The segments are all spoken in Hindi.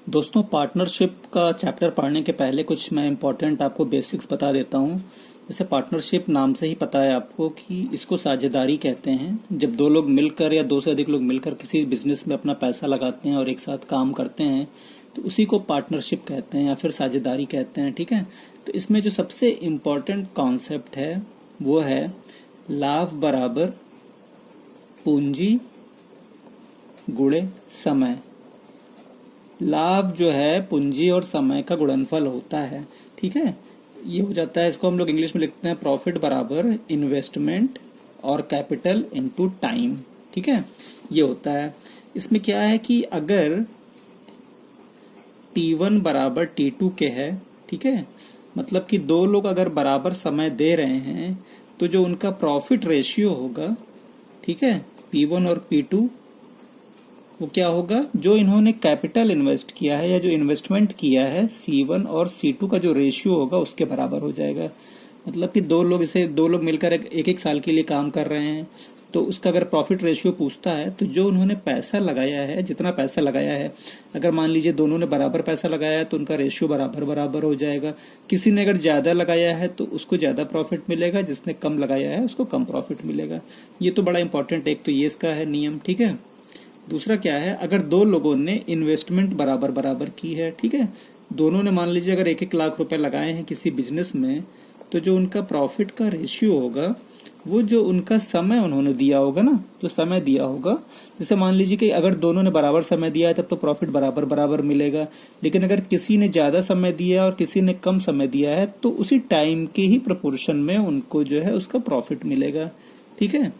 दोस्तों, पार्टनरशिप का चैप्टर पढ़ने के पहले कुछ मैं इम्पोर्टेंट आपको बेसिक्स बता देता हूँ। जैसे पार्टनरशिप नाम से ही पता है आपको कि इसको साझेदारी कहते हैं। जब दो लोग मिलकर या दो से अधिक लोग मिलकर किसी बिजनेस में अपना पैसा लगाते हैं और एक साथ काम करते हैं तो उसी को पार्टनरशिप कहते हैं या फिर साझेदारी कहते हैं। ठीक है, तो इसमें जो सबसे इम्पोर्टेंट कॉन्सेप्ट है वो है लाभ बराबर पूंजी गुणे समय। लाभ जो है पूंजी और समय का गुणनफल होता है। ठीक है, ये हो जाता है, इसको हम लोग इंग्लिश में लिखते हैं प्रॉफिट बराबर इन्वेस्टमेंट और कैपिटल इनटू टाइम। ठीक है, ये होता है। इसमें क्या है कि अगर T1 बराबर T2 के है, ठीक है, मतलब कि दो लोग अगर बराबर समय दे रहे हैं तो जो उनका प्रॉफिट रेशियो होगा, ठीक है, P1 और P2, वो क्या होगा, जो इन्होंने कैपिटल इन्वेस्ट किया है या जो इन्वेस्टमेंट किया है C1 और C2 का जो रेशियो होगा उसके बराबर हो जाएगा। मतलब कि दो लोग मिलकर एक एक साल के लिए काम कर रहे हैं तो उसका अगर प्रॉफिट रेशियो पूछता है तो जो उन्होंने पैसा लगाया है, जितना पैसा लगाया है, अगर मान लीजिए दोनों ने बराबर पैसा लगाया है तो उनका रेशियो बराबर बराबर हो जाएगा। किसी ने अगर ज्यादा लगाया है तो उसको ज्यादा प्रॉफिट मिलेगा, जिसने कम लगाया है उसको कम प्रॉफिट मिलेगा। ये तो बड़ा इंपॉर्टेंट, एक तो ये इसका है नियम। ठीक है, दूसरा क्या है, अगर दो लोगों ने इन्वेस्टमेंट बराबर बराबर की है, ठीक है, दोनों ने मान लीजिए अगर 1-1 लाख रुपए लगाए हैं किसी बिजनेस में, तो जो उनका प्रॉफिट का रेशियो होगा वो जो उनका समय उन्होंने दिया होगा ना, जो समय दिया होगा, जैसे मान लीजिए कि अगर दोनों ने बराबर समय दिया है तब तो प्रॉफिट बराबर बराबर मिलेगा। लेकिन अगर किसी ने ज्यादा समय दिया और किसी ने कम समय दिया है तो उसी टाइम के ही प्रोपोर्शन में उनको जो है उसका प्रॉफिट मिलेगा। ठीक है,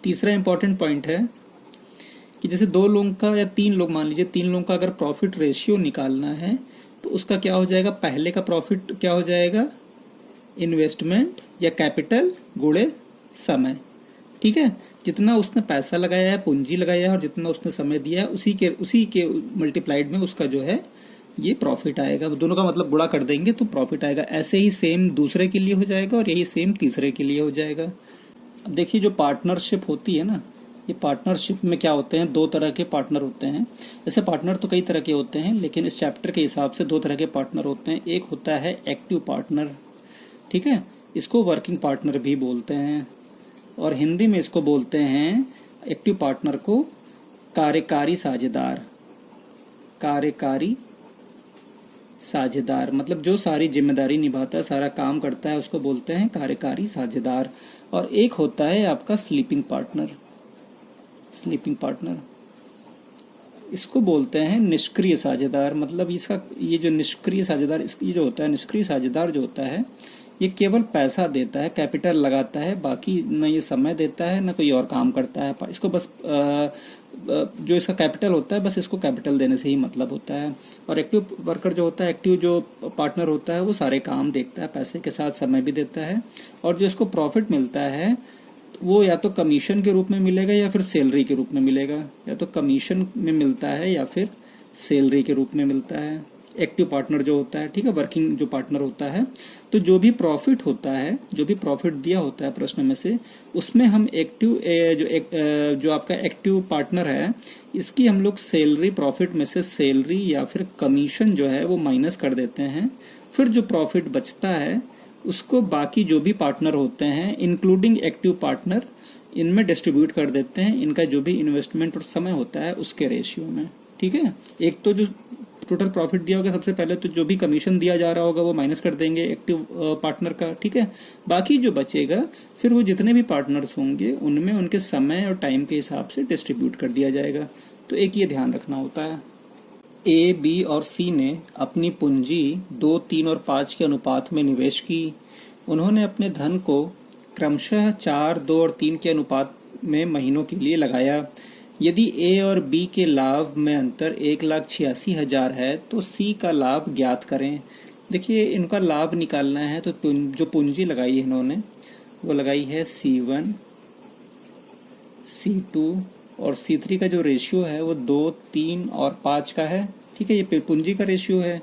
तीसरा इंपॉर्टेंट पॉइंट है कि जैसे दो लोगों का या 3 लोग, मान लीजिए 3 लोगों का अगर प्रॉफिट रेशियो निकालना है तो उसका क्या हो जाएगा, पहले का प्रॉफिट क्या हो जाएगा, इन्वेस्टमेंट या कैपिटल गुणे समय। ठीक है, जितना उसने पैसा लगाया है, पूंजी लगाया है और जितना उसने समय दिया है उसी के मल्टीप्लाइड में उसका जो है ये प्रॉफिट आएगा। दोनों का मतलब गुणा कर देंगे तो प्रॉफिट आएगा। ऐसे ही सेम दूसरे के लिए हो जाएगा और यही सेम तीसरे के लिए हो जाएगा। अब देखिए, जो पार्टनरशिप होती है ना, ये पार्टनरशिप में क्या होते हैं, 2 तरह के पार्टनर होते हैं। जैसे पार्टनर तो कई तरह के होते हैं लेकिन इस चैप्टर के हिसाब से 2 तरह के पार्टनर होते हैं। एक होता है एक्टिव पार्टनर, ठीक है, इसको वर्किंग पार्टनर भी बोलते हैं, और हिंदी में इसको बोलते हैं एक्टिव पार्टनर को कार्यकारी साझेदार। कार्यकारी साझेदार मतलब जो सारी जिम्मेदारी निभाता है, सारा काम करता है, उसको बोलते हैं कार्यकारी साझेदार। और एक होता है आपका स्लीपिंग पार्टनर। स्लीपिंग पार्टनर इसको बोलते हैं निष्क्रिय साझेदार। मतलब इसका ये जो निष्क्रिय साझेदार, ये जो होता है निष्क्रिय साझेदार जो होता है, ये केवल पैसा देता है, कैपिटल लगाता है, बाकी न ये समय देता है न कोई और काम करता है। इसको बस जो इसका कैपिटल होता है बस इसको कैपिटल देने से ही मतलब होता है। और एक्टिव वर्कर जो होता है, एक्टिव जो पार्टनर होता है, वो सारे काम देखता है, पैसे के साथ समय भी देता है, और जो इसको प्रॉफिट मिलता है वो या तो कमीशन के रूप में मिलेगा या फिर सैलरी के रूप में मिलेगा। या तो कमीशन में मिलता है या फिर सैलरी के रूप में मिलता है एक्टिव पार्टनर जो होता है। ठीक है, वर्किंग जो पार्टनर होता है, तो जो भी प्रॉफिट होता है, जो भी प्रॉफिट दिया होता है प्रश्न में से, उसमें हम एक्टिव जो आपका एक्टिव पार्टनर है, इसकी हम लोग सैलरी, प्रॉफिट में से सैलरी या फिर कमीशन जो है वो माइनस कर देते हैं। फिर जो प्रॉफिट बचता है उसको बाकी जो भी पार्टनर होते हैं इंक्लूडिंग एक्टिव पार्टनर, इनमें डिस्ट्रीब्यूट कर देते हैं, इनका जो भी इन्वेस्टमेंट और समय होता है उसके रेशियो में। ठीक है, एक तो जो टोटल प्रॉफिट दिया होगा सबसे पहले तो जो भी कमीशन दिया जा रहा होगा वो माइनस कर देंगे एक्टिव पार्टनर का। ठीक है, बाकी जो बचेगा फिर वो जितने भी पार्टनर्स होंगे उनमें उनके समय और टाइम के हिसाब से डिस्ट्रीब्यूट कर दिया जाएगा। तो एक ये ध्यान रखना होता है। ए, बी और सी ने अपनी पूंजी 2, 3 और 5 के अनुपात में निवेश की। उन्होंने अपने धन को क्रमशः 4, 2 और 3 के अनुपात में महीनों के लिए लगाया। यदि ए और बी के लाभ में अंतर 1,86,000 है तो सी का लाभ ज्ञात करें। देखिए, इनका लाभ निकालना है तो जो पूंजी लगाई है इन्होंने वो लगाई है C1, C2 और C3 का जो रेशियो है वो 2, 3 और 5 का है। ठीक है, ये पूंजी का रेशियो है।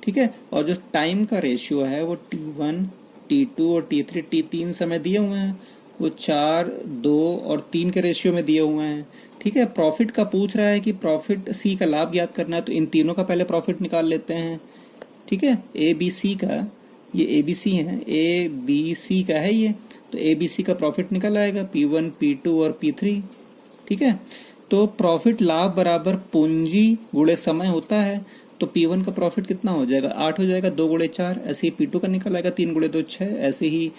ठीक है, और जो टाइम का रेशियो है वो T1, T2 और T3, T3 समय दिए हुए हैं, वो 4, 2 और 3 के रेशियो में दिए हुए हैं। ठीक है। प्रॉफिट का पूछ रहा है कि प्रॉफिट सी का लाभ ज्ञात करना है, तो इन तीनों का पहले प्रॉफिट निकाल लेते हैं। ठीक है, ए बी सी का, ये ए बी सी है, ए बी सी का है ये, तो ए बी सी का प्रॉफिट निकल आएगा P1 P2 और P3। ठीक है, तो प्रॉफिट लाभ बराबर पूंजी गुणे समय होता है, तो P1 का प्रॉफिट कितना हो जाएगा, 8 हो जाएगा, 2 गुणे 4। ऐसे ही P2 का निकल आएगा 3 गुणे 2 6। ऐसे ही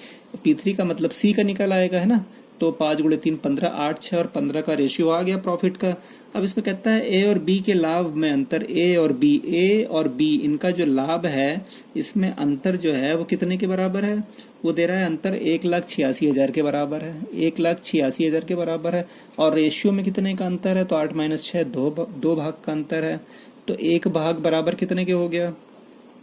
P3 का मतलब C का निकल आएगा, है ना, तो 5 गुणे 3 15, 8 6 और 15 का रेशियो आ गया प्रॉफिट का। अब इसमें कहता है ए और बी के लाभ में अंतर, ए और बी इनका जो लाभ है इसमें अंतर जो है वो कितने के बराबर है, वो दे रहा है अंतर 1,86,000 के बराबर है, 1,86,000 के बराबर है। और रेशियो में कितने का अंतर है, तो 8 - 6 दो भाग का अंतर है, तो 1 भाग बराबर कितने के हो गया,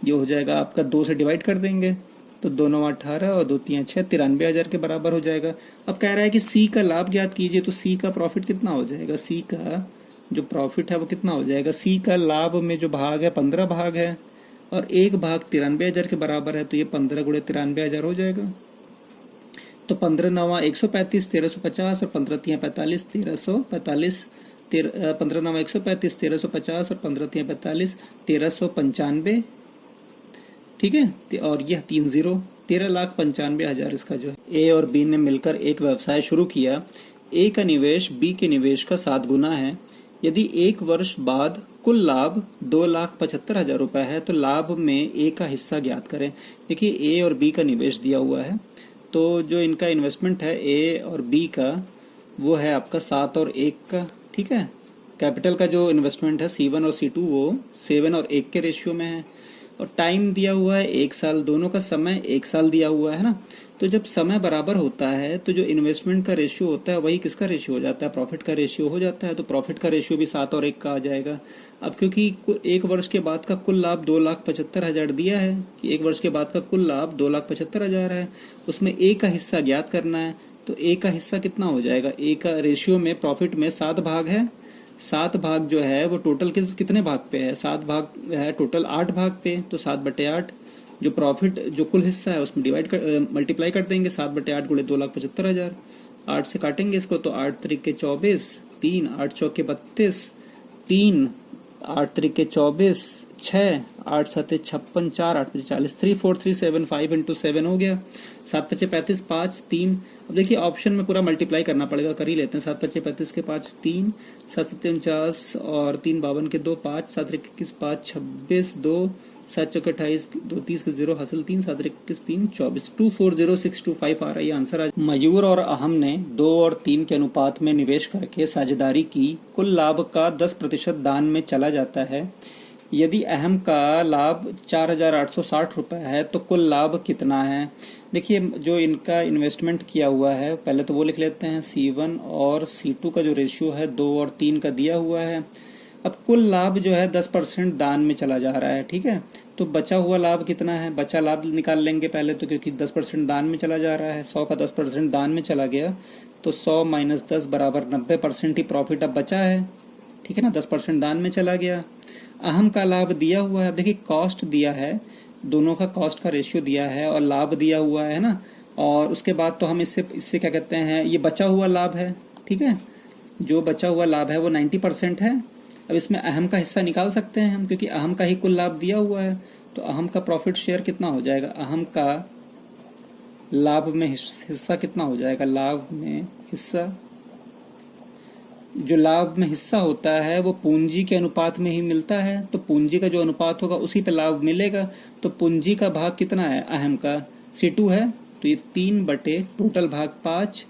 ये हो जाएगा आपका 2 से डिवाइड कर देंगे, तो 2 9 18 और 2 3 6, 93,000 के बराबर हो जाएगा। अब कह रहा है कि सी का लाभ ज्ञात कीजिए, तो सी का प्रॉफिट कितना हो जाएगा, सी का जो प्रॉफिट है वो कितना हो जाएगा, सी का लाभ में जो भाग है 15 भाग है और 1 भाग 93,000 के बराबर है, तो ये 15 गुणे 93,000 हो जाएगा। तो 15 9 135 1350 और 15 3 45 1345, 15 9 135 1350 और 15 3 45 1395। ठीक है, और यह 3 0, 13,95,000 इसका जो है। ए और बी ने मिलकर एक व्यवसाय शुरू किया। ए का निवेश बी के निवेश का 7 गुना है। यदि 1 वर्ष बाद कुल लाभ 2,75,000 रुपए है, तो लाभ में ए का हिस्सा ज्ञात करें। देखिए ए और बी का निवेश दिया हुआ है, तो जो इनका इन्वेस्टमेंट है ए और बी का वो है आपका 7 और 1 का। ठीक है, कैपिटल का जो इन्वेस्टमेंट है C1 और C2 वो 7 और 1 के रेशियो में है, और टाइम दिया हुआ है 1 साल, दोनों का समय 1 साल दिया हुआ है ना। तो जब समय बराबर होता है तो जो इन्वेस्टमेंट का रेशियो होता है वही किसका रेशियो हो जाता है, प्रॉफिट का रेशियो हो जाता है। तो प्रॉफिट का रेशियो भी 7 और 1 का आ जाएगा। अब क्योंकि 1 वर्ष के बाद का कुल लाभ 2,75,000 दिया है, कि 1 वर्ष के बाद का कुल लाभ 2,75,000 है, उसमें ए का हिस्सा ज्ञात करना है। तो ए का हिस्सा कितना हो जाएगा, ए का रेशियो में प्रॉफिट में 7 भाग है, 7 भाग जो है वो टोटल कितने भाग पे है, 7 भाग है टोटल 8 भाग पे, तो 7/8 जो प्रॉफिट जो कुल हिस्सा है उसमें मल्टीप्लाई कर देंगे, 7/8 गुणे 2,75,000। 8 से काटेंगे इसको, तो 8 त्रिके 24, 3 8 चौके 32, 3 8 त्रिके 24, 6 8 7 56, 4 8 5 40, 3 4 3 7 5 इंटू 7 हो गया, 7 5 35, 5 3। अब देखिए ऑप्शन में पूरा मल्टीप्लाई करना पड़ेगा, कर ही लेते हैं। 7 5 35 के 5 3, 7 7 49 और 3 52 के 2 5, 7 21 5 26 2, 7 चौके 28, 2 30 के 0 हासिल 3, 7 21 3 24, 240625 आ रहा है आंसर आज। मयूर और अहम ने 2 और 3 के अनुपात में निवेश करके साझेदारी की। कुल लाभ का 10% दान में चला जाता है। यदि अहम का लाभ 4,860 रुपए है तो कुल लाभ कितना है। देखिए जो इनका इन्वेस्टमेंट किया हुआ है पहले तो वो लिख लेते हैं। C1 और C2 का जो रेशियो है 2 और 3 का दिया हुआ है। अब कुल लाभ जो है 10% दान में चला जा रहा है, ठीक है। तो बचा हुआ लाभ कितना है, बचा लाभ निकाल लेंगे पहले तो, क्योंकि 10% दान में चला जा रहा है। 100 का 10% दान में चला गया तो 100 - 10 बराबर 90% ही प्रॉफिट अब बचा है, ठीक है ना। 10% दान में चला गया। अहम का लाभ दिया हुआ है, देखिए कॉस्ट दिया है, दोनों का कॉस्ट का रेशियो दिया है और लाभ दिया हुआ है ना। और उसके बाद तो हम इससे क्या कहते हैं, ये बचा हुआ लाभ है, ठीक है। जो बचा हुआ लाभ है वो 90% है। अब इसमें अहम का हिस्सा निकाल सकते हैं हम, क्योंकि अहम का ही कुल लाभ दिया हुआ है। तो अहम का प्रॉफिट शेयर कितना हो जाएगा, अहम का लाभ में हिस्सा कितना हो जाएगा, लाभ में हिस्सा, जो लाभ में हिस्सा होता है वो पूंजी के अनुपात में ही मिलता है। तो पूंजी का जो अनुपात होगा उसी पे लाभ मिलेगा। तो पूंजी का भाग कितना है, अहम का C2 है, तो ये 3 बटे टोटल भाग 5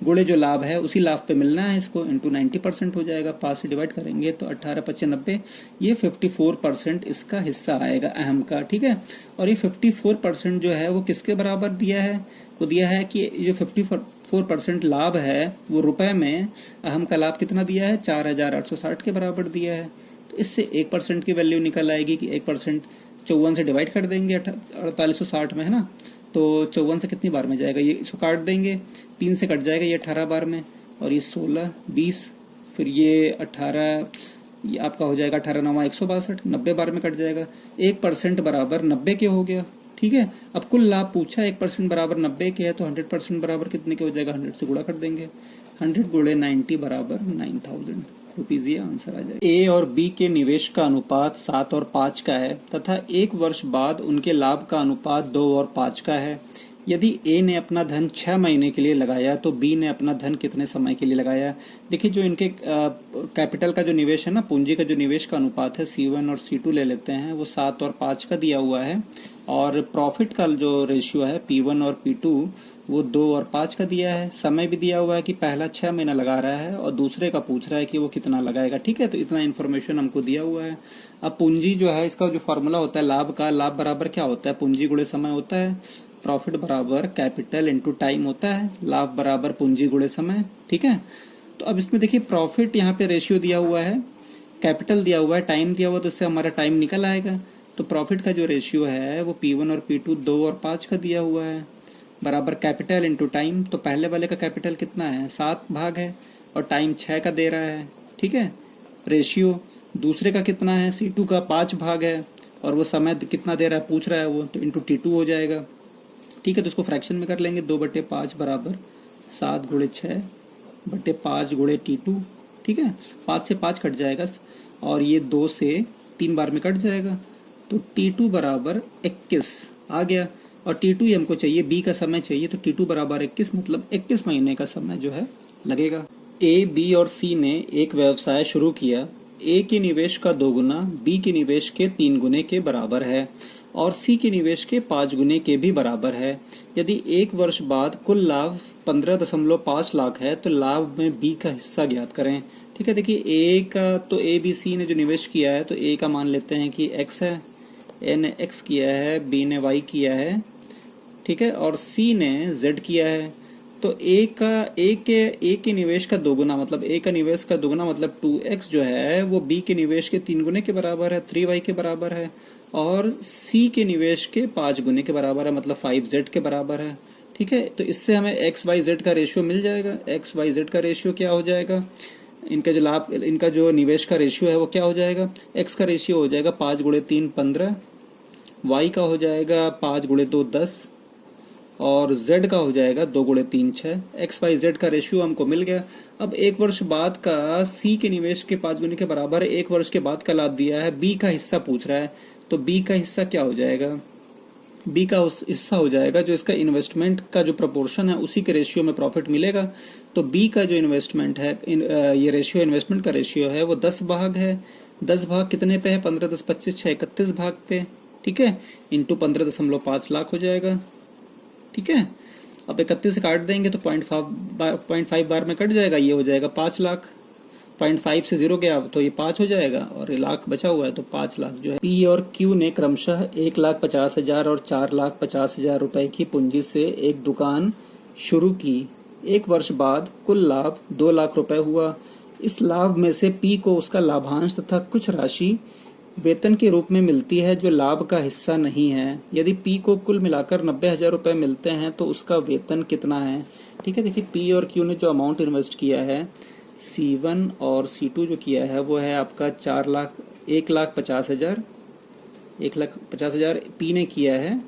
गुणे जो लाभ है उसी लाभ पे मिलना है इसको, इंटू 90% हो जाएगा। 5 से डिवाइड करेंगे तो 18 5 90, ये 54% इसका हिस्सा आएगा अहम का, ठीक है। और ये 54% जो है वो किसके बराबर दिया है, वो दिया है कि जो 54% लाभ है वो रुपए में अहम का लाभ कितना दिया है, 4,860 के बराबर दिया है। तो इससे 1% की वैल्यू निकल आएगी कि 1% 54 से डिवाइड कर देंगे 4860 में, है ना। तो 54 से कितनी बार में जाएगा, ये इसको काट देंगे, 3 से कट जाएगा ये 18 बार में, और ये 16 20, फिर ये 18, ये आपका हो जाएगा 18 9 162, 90 बार में कट जाएगा। 1% बराबर 90 के हो गया, ठीक है। अब कुल लाभ पूछा 1% बराबर 90 के है, तो 100% बराबर कितने के हो जाएगा, 100 से गुणा कर देंगे। 100 गुणे 90 बराबर 9000 रुपीज, ये आंसर आ जाएगा। ए और बी के निवेश का अनुपात 7 और 5 का है तथा एक वर्ष बाद उनके लाभ का अनुपात 2 और 5 का है। यदि ए ने अपना धन 6 महीने के लिए लगाया तो बी ने अपना धन कितने समय के लिए लगाया। देखिए जो इनके कैपिटल का जो निवेश है ना, पूंजी का जो निवेश का अनुपात है C1 और C2 ले लेते हैं, वो 7 और 5 का दिया हुआ है। और प्रॉफिट का जो रेशियो है P1 और P2 वो 2 और 5 का दिया है। समय भी दिया हुआ है कि पहला 6 महीना लगा रहा है और दूसरे का पूछ रहा है कि वो कितना लगाएगा। ठीक है, तो इतना इन्फॉर्मेशन हमको दिया हुआ है। अब पूंजी जो है, इसका जो फॉर्मूला होता है लाभ का, लाभ बराबर क्या होता है, पूंजी गुणे समय होता है। प्रॉफिट बराबर कैपिटल इनटू टाइम होता है। लाभ बराबर पूंजी गुणे समय। ठीक है, तो अब इसमें देखिए प्रॉफिट यहाँ पे रेशियो दिया हुआ है, कैपिटल दिया हुआ है, टाइम दिया हुआ है, तो इससे हमारा टाइम निकल आएगा। तो प्रॉफिट का जो रेशियो है वो P1 और P2 2 और 5 का दिया हुआ है, बराबर कैपिटल इंटू टाइम। तो पहले वाले का कैपिटल कितना है, 7 भाग है, और टाइम 6 का दे रहा है। ठीक है, रेशियो दूसरे का कितना है, C2 का 5 भाग है, और वो समय कितना दे रहा है पूछ रहा है वो, तो इंटू T2 हो जाएगा। ठीक है, तो इसको फ्रैक्शन में कर लेंगे, 2/5 बराबर 7 गुणे 6 बटे 5 गुणे T2। ठीक है, 5 से 5 कट जाएगा और ये 2 से 3 बार में कट जाएगा, तो T2 बराबर 21 आ गया। और T2 ही हमको चाहिए, बी का समय चाहिए, तो T2 बराबर 21, मतलब 21 महीने का समय जो है लगेगा। ए, बी और सी ने एक व्यवसाय शुरू किया। ए के निवेश का 2 गुना बी के निवेश के 3 गुने के बराबर है और सी के निवेश के 5 गुने के भी बराबर है। यदि एक वर्ष बाद कुल लाभ 15.5 लाख है तो लाभ में बी का हिस्सा ज्ञात करें। ठीक है, देखिए ए का तो ए बी सी ने जो निवेश किया है, तो ए का मान लेते हैं कि x है, ए ने x किया है, बी ने y किया है, ठीक है, और सी ने z किया है। तो ए के निवेश का 2 गुना, मतलब ए का निवेश का 2 गुना मतलब 2x जो है वो बी के निवेश के 3 गुने के बराबर है, 3y के बराबर है, और सी के निवेश के 5 गुने के बराबर है, मतलब 5z के बराबर है। ठीक है, तो इससे हमें x y z का रेशियो मिल जाएगा। x y z का रेशियो क्या हो जाएगा, इनका जो लाभ, इनका जो निवेश का रेशियो है वो क्या हो जाएगा, x का रेशियो हो जाएगा 5 गुणे 3 15, y का हो जाएगा 5 गुणे 2 10, और z का हो जाएगा 2 गुणे 3 6। x y z का रेशियो हमको मिल गया। अब एक वर्ष बाद का c के निवेश के 5 गुने के बराबर है, एक वर्ष के बाद का लाभ दिया है, b का हिस्सा पूछ रहा है, तो b का हिस्सा क्या हो जाएगा, b का उस हिस्सा हो जाएगा जो इसका इन्वेस्टमेंट का जो प्रोपोर्शन है उसी के रेशियो में प्रॉफिट मिलेगा। तो b का जो इन्वेस्टमेंट है, ये रेशियो इन्वेस्टमेंट का रेशियो है वो 10 भाग है। 10 भाग कितने पे है, 15 10 25 6 31 भाग पे। ठीक है, इंटू 15.5 लाख हो जाएगा। ठीक है, अब 31 से काट देंगे तो 0.5 बार में कट जाएगा, ये हो जाएगा 5 लाख। 0.5 से 0 गया तो ये 5 हो जाएगा, और ये लाख बचा हुआ है तो 5 लाख जो है। पी और क्यू ने क्रमशः 1,50,000 और 4,50,000 रुपए की पूंजी से एक दुकान शुरू की। एक वर्ष बाद कुल लाभ 2 लाख रुपए हुआ। इस लाभ में से पी को उसका लाभांश तथा कुछ राशि वेतन के रूप में मिलती है जो लाभ का हिस्सा नहीं है। यदि पी को कुल मिलाकर 90,000 रुपए मिलते हैं तो उसका वेतन कितना है। ठीक है, देखिए पी और क्यू ने जो अमाउंट इन्वेस्ट किया है, C1 और C2 जो किया है वो है आपका 1,50,000 पी ने किया है,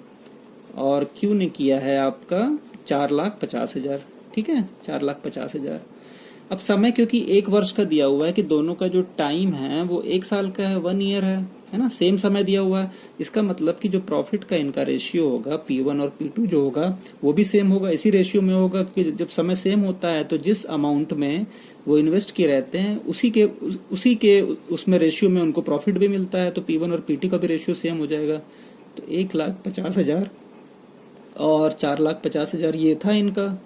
और क्यू ने किया है आपका 4,50,000। ठीक है, 4,50,000। अब समय क्योंकि एक वर्ष का दिया हुआ है कि दोनों का जो टाइम है वो 1 साल का है, 1 ईयर है ना, सेम समय दिया हुआ है। इसका मतलब कि जो प्रॉफिट का इनका रेशियो होगा P1 और P2 जो होगा वो भी सेम होगा, इसी रेशियो में होगा, क्योंकि जब समय सेम होता है तो जिस अमाउंट में वो इन्वेस्ट किए रहते हैं उसी के उसमें रेशियो में उनको प्रॉफिट भी मिलता है। तो P1 और P2 का भी रेशियो सेम हो जाएगा। तो 1,50,000 और 4,50,000 ये था इनका।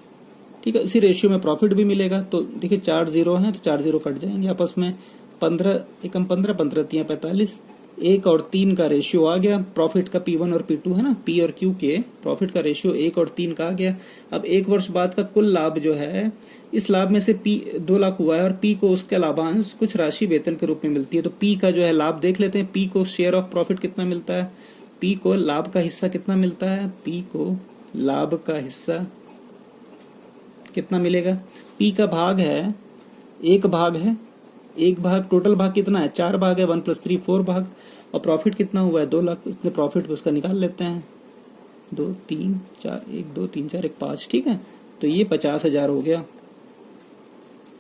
ठीक है, इसी रेशियो में प्रॉफिट भी मिलेगा। तो देखिए 4 जीरो हैं तो 4 जीरो कट जाएंगे आपस में, 15 एकम 15 15 3 45, 1 और 3 का रेशियो आ गया प्रॉफिट का। P1 और P2 है ना, P और Q के प्रॉफिट का रेशियो 1 और 3 का आ गया। अब एक वर्ष बाद का कुल लाभ जो है, इस लाभ में से P 2 लाख हुआ है और P को उसका लाभांश कुछ राशि वेतन के रूप में मिलती है। तो P का जो है लाभ देख लेते हैं, P को शेयर ऑफ प्रॉफिट कितना मिलता है, P को लाभ का हिस्सा कितना मिलता है, P को लाभ का हिस्सा कितना मिलेगा। P का भाग है, एक भाग है, एक भाग, टोटल भाग कितना है, 4 भाग है, 1 + 3 4 भाग, और प्रॉफिट कितना हुआ है 2 लाख। इसने प्रॉफिट उसका निकाल लेते हैं, 2 3 4 1 2 3 4 1 5। ठीक है, तो ये 50,000 हो गया।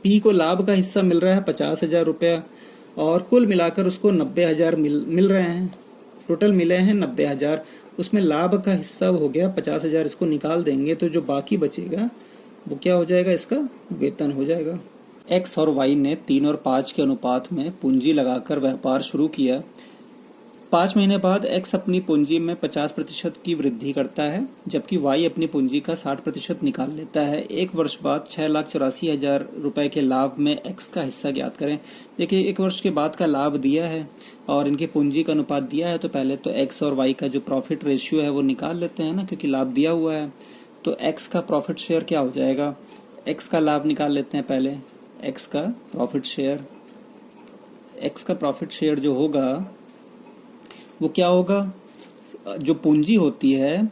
पी को लाभ का हिस्सा मिल रहा है 50,000 रुपया और कुल मिलाकर उसको 90,000 मिल रहे हैं। टोटल मिले हैं 90,000, उसमें लाभ का हिस्सा हो गया 50,000, इसको निकाल देंगे तो जो बाकी बचेगा वो क्या हो जाएगा, इसका वेतन हो जाएगा। एक्स और वाई ने 3 और 5 के अनुपात में पूंजी लगाकर व्यापार शुरू किया। 5 महीने बाद एक्स अपनी पूंजी में 50% की वृद्धि करता है, जबकि वाई अपनी पूंजी का 60% निकाल लेता है। 1 वर्ष बाद 6,84,000 रुपए के लाभ में एक्स का हिस्सा ज्ञात करें। देखिए 1 वर्ष के बाद का लाभ दिया है और इनके पूंजी का अनुपात दिया है, तो पहले तो एक्स और वाई का जो प्रॉफिट रेशियो है वो निकाल लेते हैं ना, क्योंकि लाभ दिया हुआ है। तो एक्स का प्रॉफिट शेयर क्या हो जाएगा, एक्स का लाभ निकाल लेते हैं पहले। एक्स का प्रॉफिट शेयर जो होगा वो क्या होगा, जो पूंजी होती है,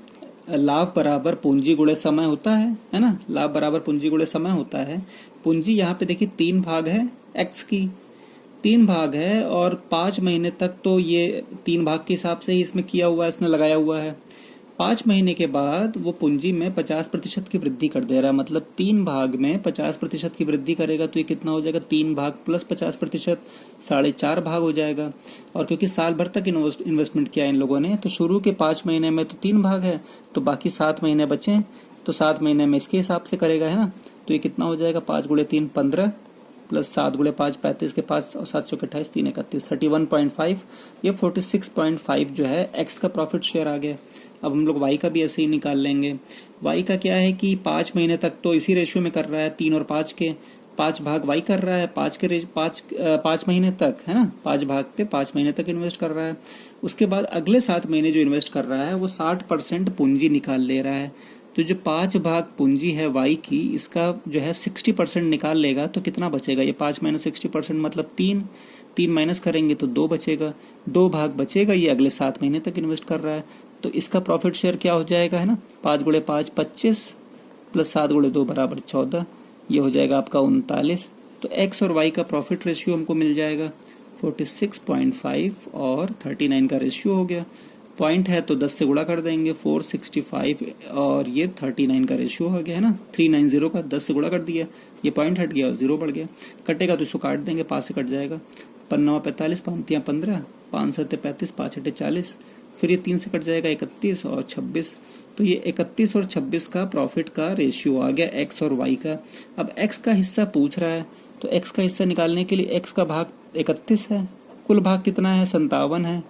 लाभ बराबर पूंजी गुणे समय होता है ना, लाभ बराबर पूंजी गुणे समय होता है। पूंजी यहाँ पे देखिए 3 भाग है, एक्स की 3 भाग है और 5 महीने तक तो ये 3 भाग के हिसाब से ही इसमें किया हुआ है, इसने लगाया हुआ है। 5 महीने के बाद वो पूंजी में 50% की वृद्धि कर दे रहा है, मतलब 3 भाग में 50% की वृद्धि करेगा तो ये कितना हो जाएगा, 3 भाग प्लस 50%, 4.5 भाग हो जाएगा। और क्योंकि साल भर तक इन्वेस्टमेंट किया इन लोगों ने, तो शुरू के 5 महीने में तो 3 भाग है, तो बाकी 7 महीने बचे, तो 7 महीने में इसके हिसाब से करेगा, है ना। तो ये कितना हो जाएगा, 5 गुणे 3 15 प्लस 7 गुणे 5 35 के 5 और 7 चौके 28 3 31 31.5, ये 46.5 जो है एक्स का प्रॉफिट शेयर आ गया। अब हम लोग वाई का भी ऐसे ही निकाल लेंगे। वाई का क्या है कि 5 महीने तक तो इसी रेशियो में कर रहा है, 3 और 5 के 5 भाग वाई कर रहा है, 5 महीने तक, है ना, 5 भाग पे 5 महीने तक इन्वेस्ट कर रहा है। उसके बाद अगले 7 महीने जो इन्वेस्ट कर रहा है वो 60% पूंजी निकाल ले रहा है। तो जो 5 भाग पूंजी है वाई की, इसका जो है 60% निकाल लेगा तो कितना बचेगा, ये 5 माइनस 60% मतलब 3 माइनस करेंगे तो 2 बचेगा, 2 भाग बचेगा, ये अगले 7 महीने तक इन्वेस्ट कर रहा है। तो इसका प्रॉफिट शेयर क्या हो जाएगा, है ना, 5 गुणे 5 25 प्लस 7 गुणे 2 बराबर 14, ये हो जाएगा आपका 39। तो एक्स और वाई का प्रॉफिट रेशियो हमको मिल जाएगा 46.5 और 39 का रेशियो हो गया। पॉइंट है तो 10 से गुणा कर देंगे, 465 और ये 39 का रेशियो हो गया, है ना, 390 का 10 से गुणा कर दिया, ये पॉइंट हट गया और 0 बढ़ गया। कटेगा तो इसको काट देंगे, 5 से कट जाएगा, 5 45 5 15 5 7 35 5 8 40, फिर ये 3 से कट जाएगा 31 और 26। तो ये 31 और 26 का प्रॉफिट का रेशियो आ गया एक्स और वाई का। अब एक्स का हिस्सा पूछ रहा है, तो एक्स का हिस्सा निकालने के लिए एक्स का भाग 31 है, कुल भाग कितना है 57 है,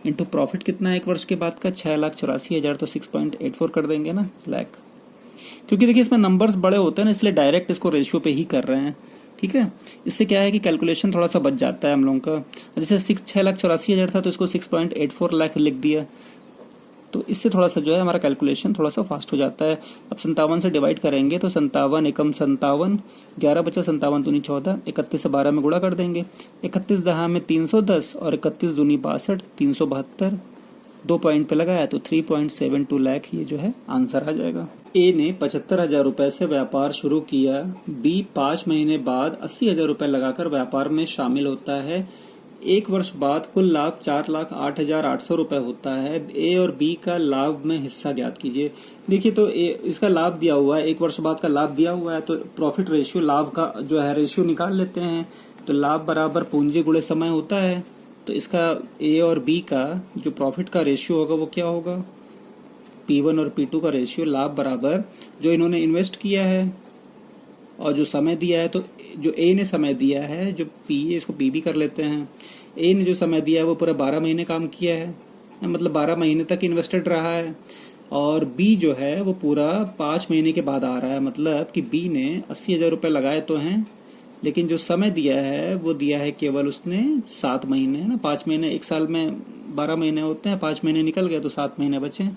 इंटू प्रॉफिट कितना है 1 वर्ष के बाद का 6,84,000, तो 6.84 कर देंगे ना लाख। क्योंकि देखिए इसमें नंबर्स बड़े होते हैं ना, इसलिए डायरेक्ट इसको रेशियो पे ही कर रहे हैं, ठीक है। इससे क्या है कि कैलकुलेशन थोड़ा सा बच जाता है हम लोगों का। जैसे 6,84,000 था तो इसको 6.84 लाख लिख दिया, तो इससे थोड़ा सा जो है हमारा कैलकुलेशन थोड़ा सा फास्ट हो जाता है। अब 57 से डिवाइड करेंगे तो 57 एकम 57, 11 बचा, 57 दूनी 14, 31 से 12 में गुणा कर देंगे, 31 दहा में 310 और 31 दूनी 62, 372, 2 पॉइंट पे लगाया तो 3.72 लाख ये जो है आंसर आ जाएगा। ए ने 75,000 रुपए से व्यापार शुरू किया। बी 5 महीने बाद 80,000 रुपए लगाकर व्यापार में शामिल होता है। 1 वर्ष बाद कुल लाभ 4,08,800 रुपए होता है। ए और बी का लाभ में हिस्सा ज्ञात कीजिए। देखिए तो इसका लाभ दिया हुआ है, 1 वर्ष बाद का लाभ दिया हुआ है, तो प्रॉफिट रेशियो लाभ का जो है रेशियो निकाल लेते हैं। तो लाभ बराबर पूंजी गुणे समय होता है, तो इसका ए और बी का जो प्रॉफिट का रेशियो होगा वो क्या होगा, P1 और P2 का रेशियो, लाभ बराबर जो इन्होंने इन्वेस्ट किया है और जो समय दिया है, तो जो ए ने समय दिया है, जो पी है इसको पी भी कर लेते हैं। ए ने जो समय दिया है वो पूरा 12 महीने काम किया है, मतलब 12 महीने तक इन्वेस्टेड रहा है। और बी जो है वो पूरा 5 महीने के बाद आ रहा है, मतलब कि बी ने 80,000 रुपये लगाए तो हैं, लेकिन जो समय दिया है वो दिया है केवल उसने 7 महीने, है ना। 5 महीने, 1 साल में 12 महीने होते हैं, 5 महीने निकल गए तो 7 महीने बचे,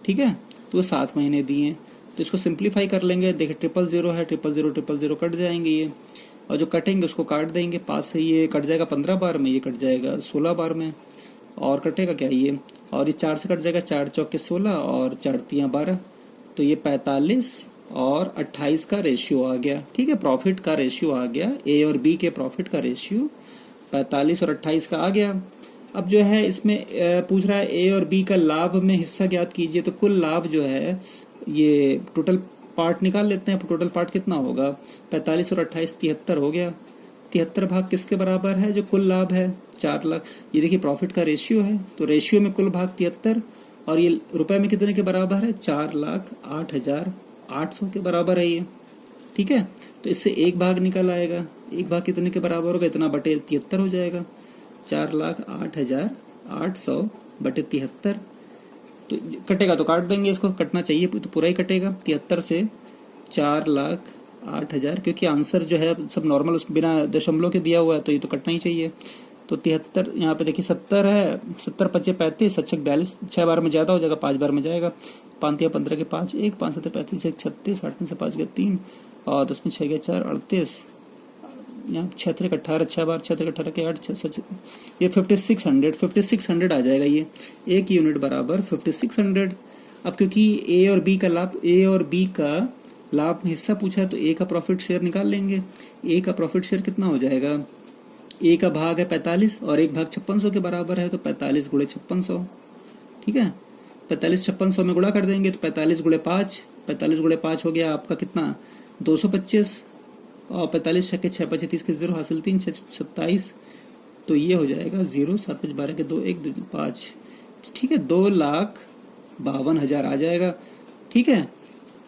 ठीक है। तो वो 7 महीने दिए, तो इसको सिंप्लीफाई कर लेंगे। देखिए 000 है, 000 कट जाएंगे ये, और जो कटेंगे उसको काट देंगे, 5 से ये कट जाएगा 15 बार में, ये कट जाएगा 16 बार में, और कटेगा क्या ये, और ये 4 से कट जाएगा, 4 चौके 16 और 4 तियां 12, तो ये 45 और 28 का रेशियो आ गया, ठीक है। प्रॉफिट का रेशियो आ गया, ए और बी के प्रॉफिट का रेशियो 45 और 28 का आ गया। अब जो है इसमें पूछ रहा है ए और बी का लाभ में हिस्सा ज्ञात कीजिए। तो कुल लाभ जो है ये टोटल पार्ट निकाल लेते हैं। टोटल पार्ट कितना होगा, 45 और 28 73 हो गया। 73 भाग किसके बराबर है, जो कुल लाभ है 4 लाख। ये देखिए प्रॉफिट का रेशियो है, तो रेशियो में कुल भाग 73 और ये रुपए में कितने के बराबर है, 4,08,800 के बराबर है ये। ठीक है, तो इससे एक भाग निकल आएगा। एक भाग कितने के बराबर होगा, इतना बटे 73 हो जाएगा। 4,08,800 बटे 73, तो कटेगा तो काट देंगे, इसको कटना चाहिए तो पूरा ही कटेगा। 73 से 4,08,000, क्योंकि आंसर जो है सब नॉर्मल उस बिना दशमलव के दिया हुआ है, तो ये तो कटना ही चाहिए। तो 73 यहाँ पे देखिए 70 है, 70 पचे 35, 7 42, 6 बार में ज्यादा हो जाएगा, 5 बार में जाएगा। 5 15 के 5 1, 5 7 35, 1 36, 8 में से 5 गया 3 और 10 में 6 गया 4 38, यहाँ 6 3 18, 6 बार 6 3 18 के 8 ये 5600 आ जाएगा। ये एक यूनिट बराबर 5600। अब क्योंकि ए और बी का लाभ में हिस्सा पूछा है, तो ए का प्रॉफिट शेयर निकाल लेंगे। ए का प्रॉफिट शेयर कितना हो जाएगा, ए का भाग है 45 और एक भाग 5600 के बराबर है, तो 45 गुणे 5600। ठीक है, 45 5600 में गुणा कर देंगे तो 45 गुणे 5, 45 गुणे 5 हो गया आपका कितना, 225 और 45 छक्के 6 5 30 के 0 हासिल 3 6 27, तो ये हो जाएगा 0 7 5 12 के 2 1 2 5। ठीक है, 2,52,000 आ जाएगा। ठीक है,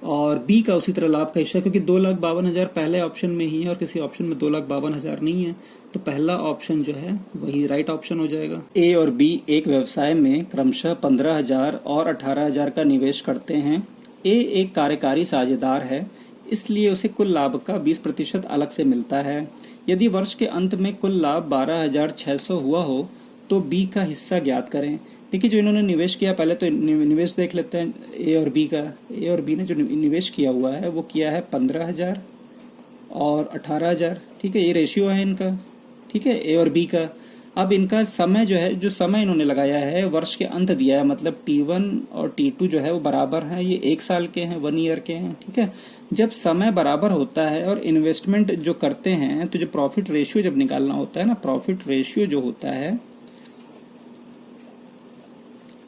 और बी का उसी तरह लाभ का हिस्सा, क्योंकि 2,52,000 पहले ऑप्शन में ही है और किसी ऑप्शन में 2,52,000 नहीं है, तो पहला ऑप्शन जो है वही राइट ऑप्शन हो जाएगा। ए और बी एक व्यवसाय में क्रमशः 15,000 और 18,000 का निवेश करते हैं। ए एक कार्यकारी साझेदार है, इसलिए उसे कुल लाभ का 20% अलग से मिलता है। यदि वर्ष के अंत में कुल लाभ 12,600 हुआ हो तो बी का हिस्सा ज्ञात करें। देखिए जो इन्होंने निवेश किया, पहले तो निवेश देख लेते हैं ए और बी का। ए और बी ने जो निवेश किया हुआ है वो किया है 15,000 और 18,000। ठीक है, ये रेशियो है इनका। ठीक है, ए और बी का। अब इनका समय जो है, जो समय इन्होंने लगाया है वर्ष के अंत दिया है, मतलब T1 और T2 जो है वो बराबर है, ये 1 साल के हैं, 1 ईयर के हैं। ठीक है, जब समय बराबर होता है और इन्वेस्टमेंट जो करते हैं, तो जो प्रॉफिट रेशियो जब निकालना होता है ना, प्रॉफिट रेशियो जो होता है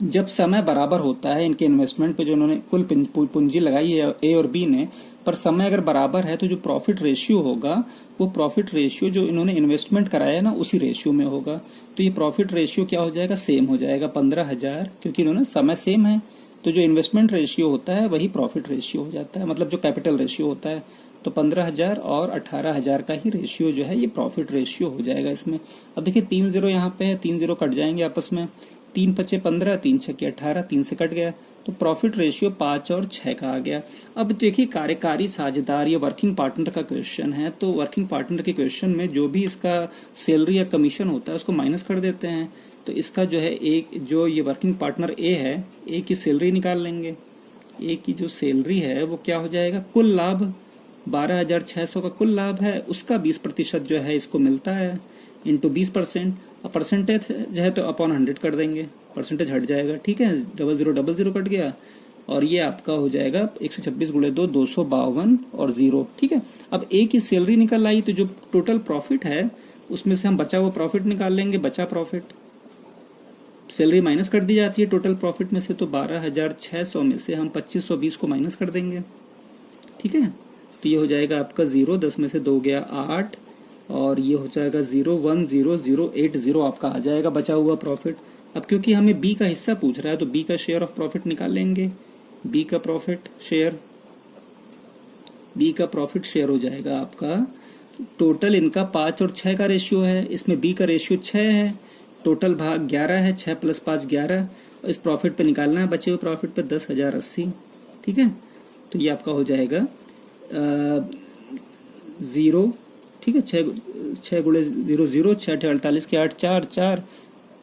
जब समय बराबर होता है इनके इन्वेस्टमेंट पे, जो उन्होंने कुल पूंजी लगाई है ए और बी ने, पर समय अगर बराबर है तो जो प्रॉफिट रेशियो होगा वो प्रॉफिट रेशियो जो इन्होंने इन्वेस्टमेंट कराया है ना उसी रेशियो में होगा। तो ये प्रॉफिट रेशियो क्या हो जाएगा, सेम हो जाएगा 15,000, क्योंकि इन्होंने समय सेम है, तो जो इन्वेस्टमेंट रेशियो होता है वही प्रॉफिट रेशियो हो जाता है, मतलब जो कैपिटल रेशियो होता है। तो 15,000 और 18,000 का ही रेशियो जो है ये प्रॉफिट रेशियो हो जाएगा इसमें। अब देखिए 3 0 यहाँ पे है, 3 0 कट जाएंगे आपस में, 3 पचे 15, 3 छक्के 18, 3 से कट गया, तो प्रॉफिट रेशियो 5 और 6 का आ गया। अब देखिए कार्यकारी साझेदार या वर्किंग पार्टनर का क्वेश्चन है, तो वर्किंग पार्टनर के क्वेश्चन में जो भी इसका सैलरी या कमीशन होता है उसको माइनस कर देते हैं। तो इसका जो है एक जो ये वर्किंग पार्टनर ए है, ए की सैलरी निकाल लेंगे। ए की जो सैलरी है वो क्या हो जाएगा, कुल लाभ 12,600 का कुल लाभ है, उसका 20% जो है इसको मिलता है, इंटू 20%। परसेंटेज है तो अपॉन 100 कर देंगे, परसेंटेज हट जाएगा। ठीक है, 0000 कट गया और ये आपका हो जाएगा 126 गुणे 2 252 और 0। ठीक है, अब ए की सैलरी निकल आई, तो जो टोटल प्रॉफिट है उसमें से हम बचा हुआ प्रॉफिट निकाल लेंगे। बचा प्रॉफिट, सैलरी माइनस कर दी जाती है टोटल प्रॉफिट में से, तो 12,600 में से हम 2520 को माइनस कर देंगे। ठीक है, तो ये हो जाएगा आपका 0, 10 में से 2 गया 8 और ये हो जाएगा 010080 आपका आ जाएगा बचा हुआ प्रॉफिट। अब क्योंकि हमें बी का हिस्सा पूछ रहा है तो बी का शेयर ऑफ प्रॉफिट निकाल लेंगे। बी का प्रॉफिट शेयर हो जाएगा आपका, टोटल इनका 5 और 6 का रेशियो है, इसमें बी का रेशियो 6 है, टोटल भाग 11 है, 6 + 5 11। इस प्रॉफिट पे निकालना है, बचे हुए प्रॉफिट पे 10,080। ठीक है, तो ये आपका हो जाएगा 0। ठीक है, 6 गुणे 0 0, 6 48 के 8 4 4,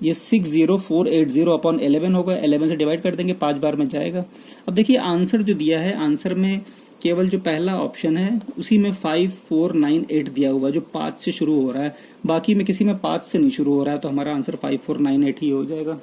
ये 60480 अपॉन 11 होगा। 11 से डिवाइड कर देंगे, 5 बार में जाएगा। अब देखिए आंसर जो दिया है, आंसर में केवल जो पहला ऑप्शन है उसी में 5498 दिया हुआ है, जो 5 से शुरू हो रहा है, बाकी में किसी में 5 से नहीं शुरू हो रहा है, तो हमारा आंसर 5498 ही हो जाएगा।